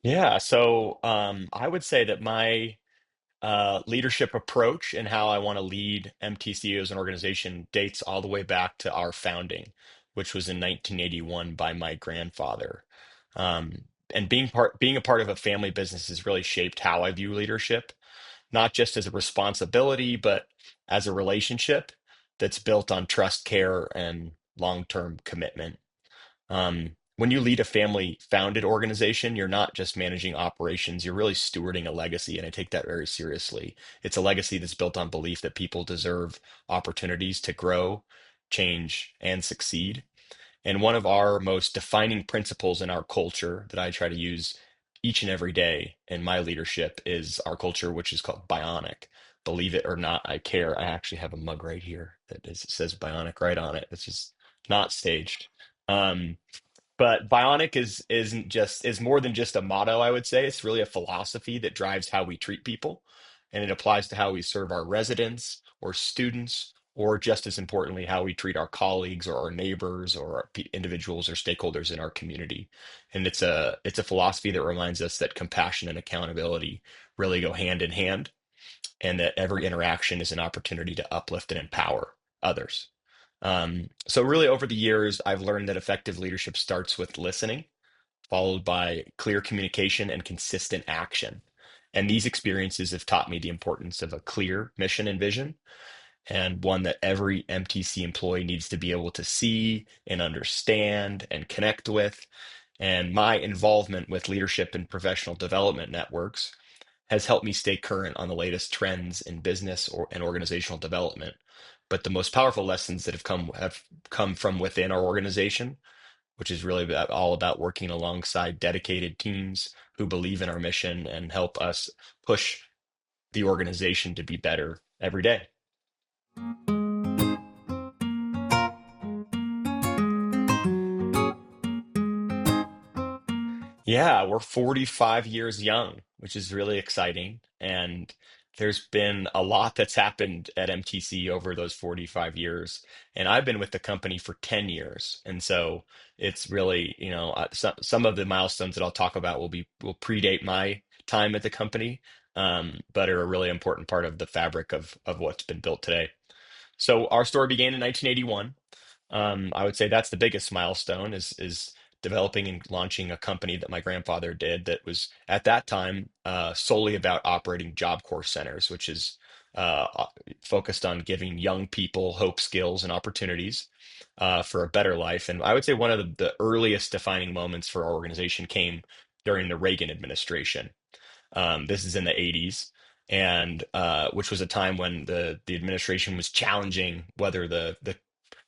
Yeah, I would say that my leadership approach and how I want to lead MTC as an organization dates all the way back to our founding, which was in 1981 by my grandfather. And being a part of a family business has really shaped how I view leadership, not just as a responsibility, but as a relationship that's built on trust, care, and long-term commitment. When you lead a family founded organization, you're not just managing operations, you're really stewarding a legacy. And I take that very seriously. It's a legacy that's built on belief that people deserve opportunities to grow, change, and succeed. And one of our most defining principles in our culture that I try to use each and every day in my leadership is our culture, which is called Bionic. Believe it or not, I care. I actually have a mug right here says Bionic right on it. It's just not staged. Um, but Bionic is more than just a motto, I would say. It's really a philosophy that drives how we treat people, and it applies to how we serve our residents or students, or just as importantly, how we treat our colleagues or our neighbors or individuals or stakeholders in our community. And it's a philosophy that reminds us that compassion and accountability really go hand in hand, and that every interaction is an opportunity to uplift and empower others. So really over the years, I've learned that effective leadership starts with listening, followed by clear communication and consistent action. And these experiences have taught me the importance of a clear mission and vision, and one that every MTC employee needs to be able to see and understand and connect with. And my involvement with leadership and professional development networks has helped me stay current on the latest trends in business and organizational development. But the most powerful lessons that have come from within our organization, which is really all about working alongside dedicated teams who believe in our mission and help us push the organization to be better every day. Yeah, we're 45 years young, which is really exciting. And there's been a lot that's happened at MTC over those 45 years. And I've been with the company for 10 years. And so it's really, some of the milestones that I'll talk about will predate my time at the company, but are a really important part of the fabric of what's been built today. So our story began in 1981. I would say that's the biggest milestone is developing and launching a company that my grandfather did that was at that time solely about operating job corps centers, which is focused on giving young people hope, skills, and opportunities for a better life. And I would say one of the earliest defining moments for our organization came during the Reagan administration. This is in the 80s, and which was a time when the administration was challenging whether the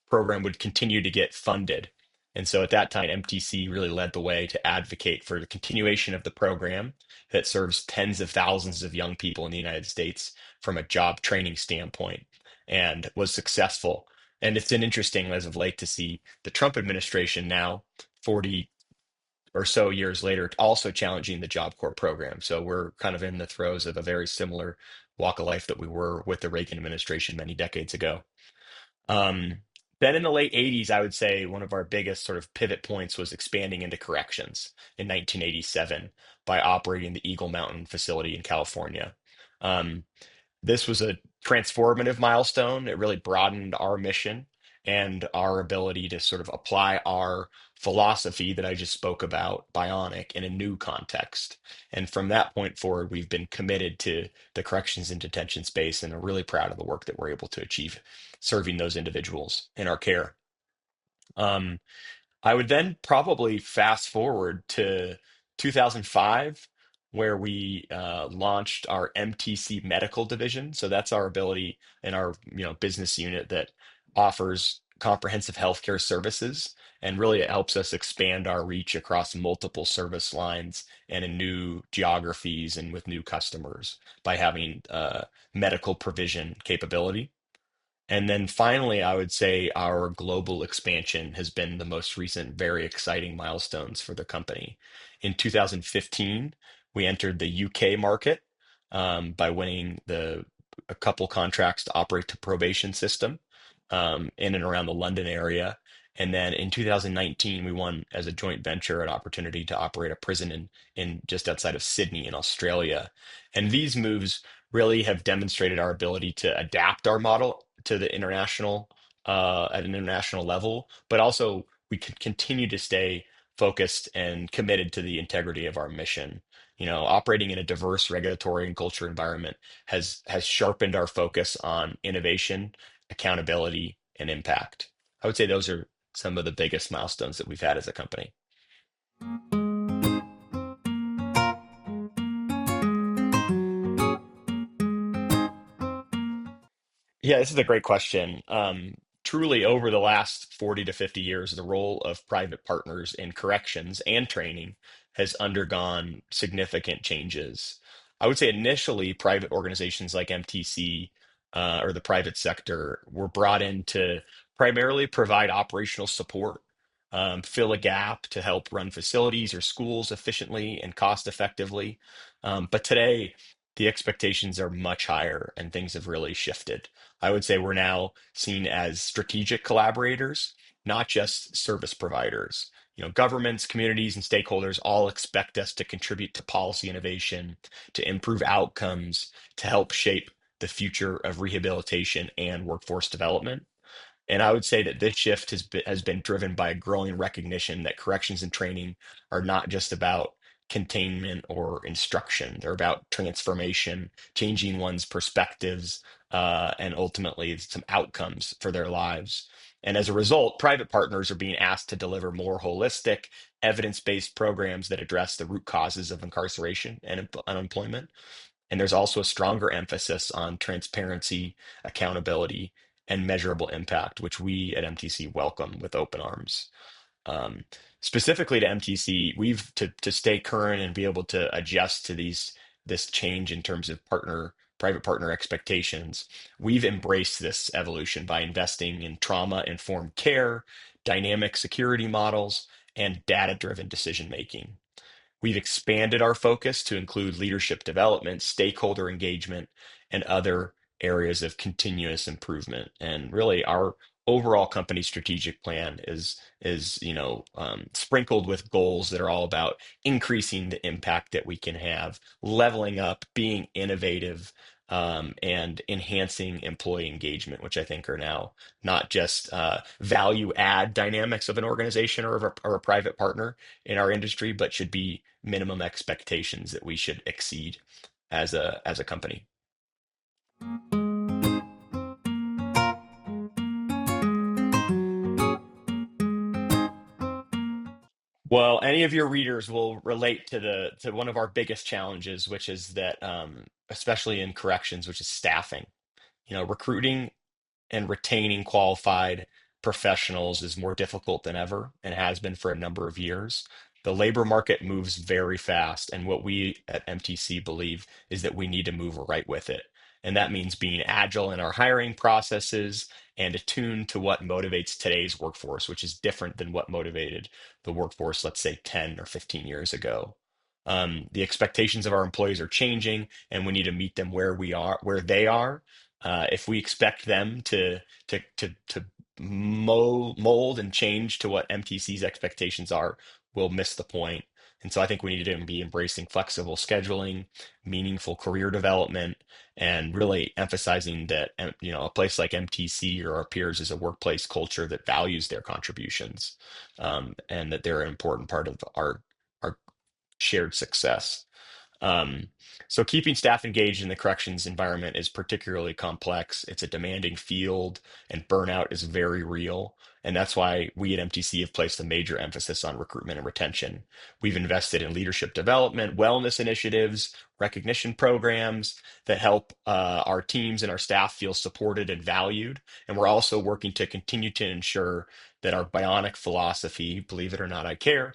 program would continue to get funded. And so at that time, MTC really led the way to advocate for the continuation of the program that serves tens of thousands of young people in the United States from a job training standpoint, and was successful. And it's been interesting as of late to see the Trump administration now, 40 or so years later, also challenging the Job Corps program. So we're kind of in the throes of a very similar walk of life that we were with the Reagan administration many decades ago. Um, then in the late 80s, I would say one of our biggest sort of pivot points was expanding into corrections in 1987 by operating the Eagle Mountain facility in California. Um, this was a transformative milestone. It really broadened our mission and our ability to sort of apply our philosophy that I just spoke about, Bionic, in a new context. And from that point forward, we've been committed to the corrections and detention space and are really proud of the work that we're able to achieve serving those individuals in our care. Um, I would then probably fast forward to 2005, where we launched our MTC medical division. So that's our ability in our business unit that offers comprehensive healthcare services, and really it helps us expand our reach across multiple service lines and in new geographies and with new customers by having medical provision capability. And then finally, I would say our global expansion has been the most recent, very exciting milestones for the company. In 2015, we entered the UK market by winning a couple contracts to operate the probation system in and around the London area. And then in 2019, we won as a joint venture an opportunity to operate a prison in just outside of Sydney in Australia. And these moves really have demonstrated our ability to adapt our model to the international at an international level, but also we can continue to stay focused and committed to the integrity of our mission. Operating in a diverse regulatory and culture environment has sharpened our focus on innovation, accountability, and impact. I would say those are some of the biggest milestones that we've had as a company. Yeah, this is a great question. Truly, over the last 40 to 50 years, the role of private partners in corrections and training has undergone significant changes. I would say initially, private organizations like MTC or the private sector were brought in to primarily provide operational support, fill a gap to help run facilities or schools efficiently and cost effectively. But today, the expectations are much higher and things have really shifted. I would say we're now seen as strategic collaborators, not just service providers. Governments, communities, and stakeholders all expect us to contribute to policy innovation, to improve outcomes, to help shape the future of rehabilitation and workforce development. And I would say that this shift has been driven by a growing recognition that corrections and training are not just about containment or instruction. They're about transformation, changing one's perspectives, and ultimately some outcomes for their lives. And as a result, private partners are being asked to deliver more holistic, evidence-based programs that address the root causes of incarceration and unemployment. And there's also a stronger emphasis on transparency, accountability, and measurable impact, which we at MTC welcome with open arms. Um, Specifically to MTC, we've to stay current and be able to adjust to this change in terms of private partner expectations. We've embraced this evolution by investing in trauma-informed care, dynamic security models, and data-driven decision making. We've expanded our focus to include leadership development, stakeholder engagement, and other areas of continuous improvement. And really, our overall company strategic plan is sprinkled with goals that are all about increasing the impact that we can have, leveling up, being innovative, and enhancing employee engagement, which I think are now not just value add dynamics of an organization or a private partner in our industry, but should be minimum expectations that we should exceed as a company. Well, any of your readers will relate to one of our biggest challenges, which is that especially in corrections, which is staffing. Recruiting and retaining qualified professionals is more difficult than ever and has been for a number of years. The labor market moves very fast, and what we at MTC believe is that we need to move right with it. And that means being agile in our hiring processes and attuned to what motivates today's workforce, which is different than what motivated the workforce, let's say 10 or 15 years ago. The expectations of our employees are changing, and we need to meet them where they are. If we expect them to mold and change to what MTC's expectations are, we'll miss the point. And so I think we need to be embracing flexible scheduling, meaningful career development, and really emphasizing that a place like MTC or our peers is a workplace culture that values their contributions, and that they're an important part of our shared success. Um, so keeping staff engaged in the corrections environment is particularly complex. It's a demanding field, and burnout is very real. And that's why we at MTC have placed a major emphasis on recruitment and retention. We've invested in leadership development, wellness initiatives, recognition programs that help our teams and our staff feel supported and valued. And we're also working to continue to ensure that our bionic philosophy, believe it or not, I care,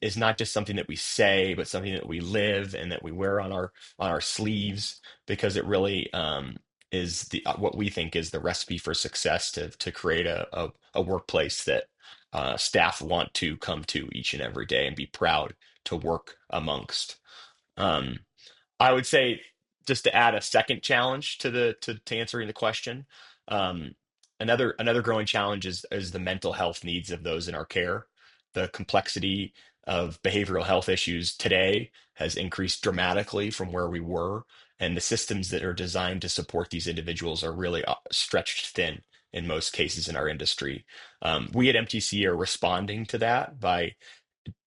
is not just something that we say, but something that we live and that we wear on our sleeves, because it really is the what we think is the recipe for success to create a workplace that staff want to come to each and every day and be proud to work amongst. Um, I would say, just to add a second challenge to answering the question. Um, Another growing challenge is the mental health needs of those in our care. The complexity of behavioral health issues today has increased dramatically from where we were, and the systems that are designed to support these individuals are really stretched thin in most cases in our industry. We at MTC are responding to that by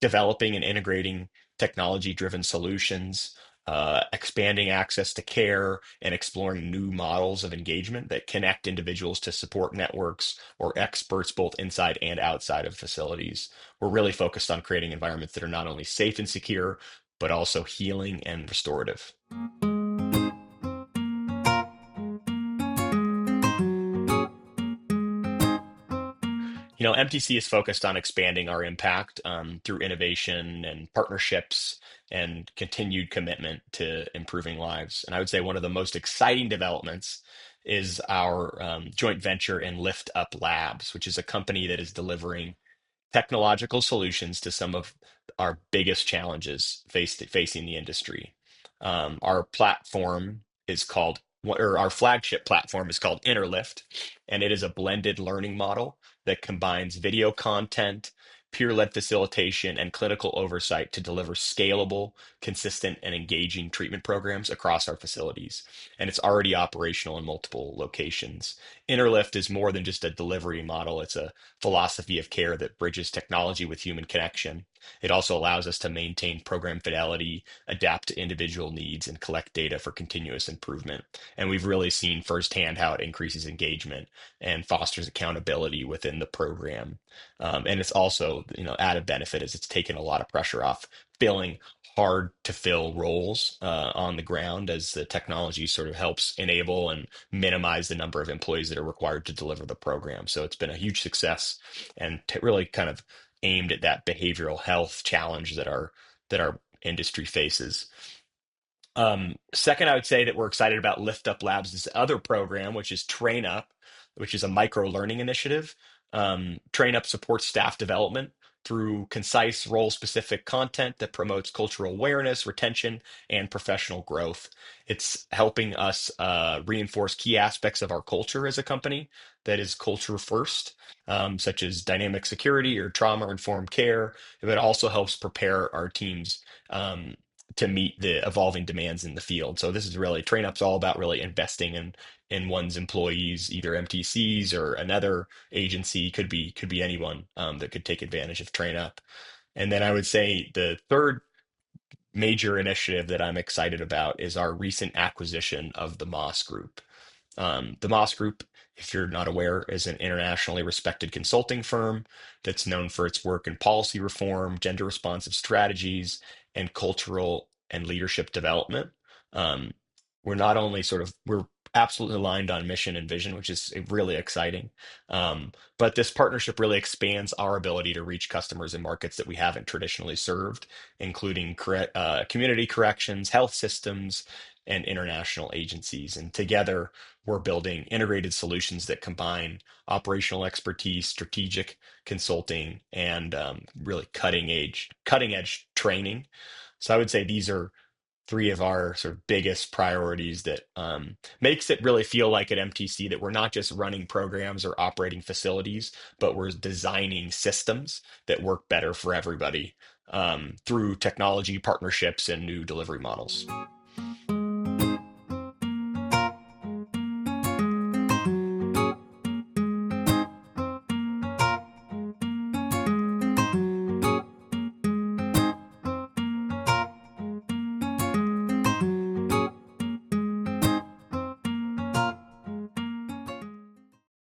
developing and integrating technology-driven solutions, expanding access to care, and exploring new models of engagement that connect individuals to support networks or experts both inside and outside of facilities. We're really focused on creating environments that are not only safe and secure, but also healing and restorative. MTC is focused on expanding our impact through innovation and partnerships and continued commitment to improving lives. And I would say one of the most exciting developments is our joint venture in Lift Up Labs, which is a company that is delivering technological solutions to some of our biggest challenges facing the industry. Our platform is called, or our flagship platform is called Interlift, and it is a blended learning model that combines video content, peer-led facilitation, and clinical oversight to deliver scalable, consistent, and engaging treatment programs across our facilities. And it's already operational in multiple locations. Interlift is more than just a delivery model. It's a philosophy of care that bridges technology with human connection. It also allows us to maintain program fidelity, adapt to individual needs, and collect data for continuous improvement. And we've really seen firsthand how it increases engagement and fosters accountability within the program. And it's also, added benefit is it's taken a lot of pressure off filling hard to fill roles on the ground as the technology sort of helps enable and minimize the number of employees that are required to deliver the program. So it's been a huge success and really kind of aimed at that behavioral health challenge that our industry faces. Second, I would say that we're excited about Lift Up Labs' this other program, which is Train Up, which is a micro learning initiative. Train Up supports staff development through concise role specific content that promotes cultural awareness, retention, and professional growth. It's helping us reinforce key aspects of our culture as a company that is culture first, such as dynamic security or trauma informed care. It also helps prepare our teams. To meet the evolving demands in the field. So this is really Train Up's all about really investing in one's employees, either MTCs or another agency, could be anyone that could take advantage of Train Up. And then I would say the third major initiative that I'm excited about is our recent acquisition of the Moss Group. The Moss Group, if you're not aware, is an internationally respected consulting firm that's known for its work in policy reform, gender responsive strategies, and cultural and leadership development. Um, we're not only we're absolutely aligned on mission and vision, which is really exciting. But this partnership really expands our ability to reach customers in markets that we haven't traditionally served, including community corrections, health systems, and international agencies. And together, we're building integrated solutions that combine operational expertise, strategic consulting, and really cutting edge training. So I would say these are three of our sort of biggest priorities that makes it really feel like at MTC that we're not just running programs or operating facilities, but we're designing systems that work better for everybody through technology partnerships and new delivery models.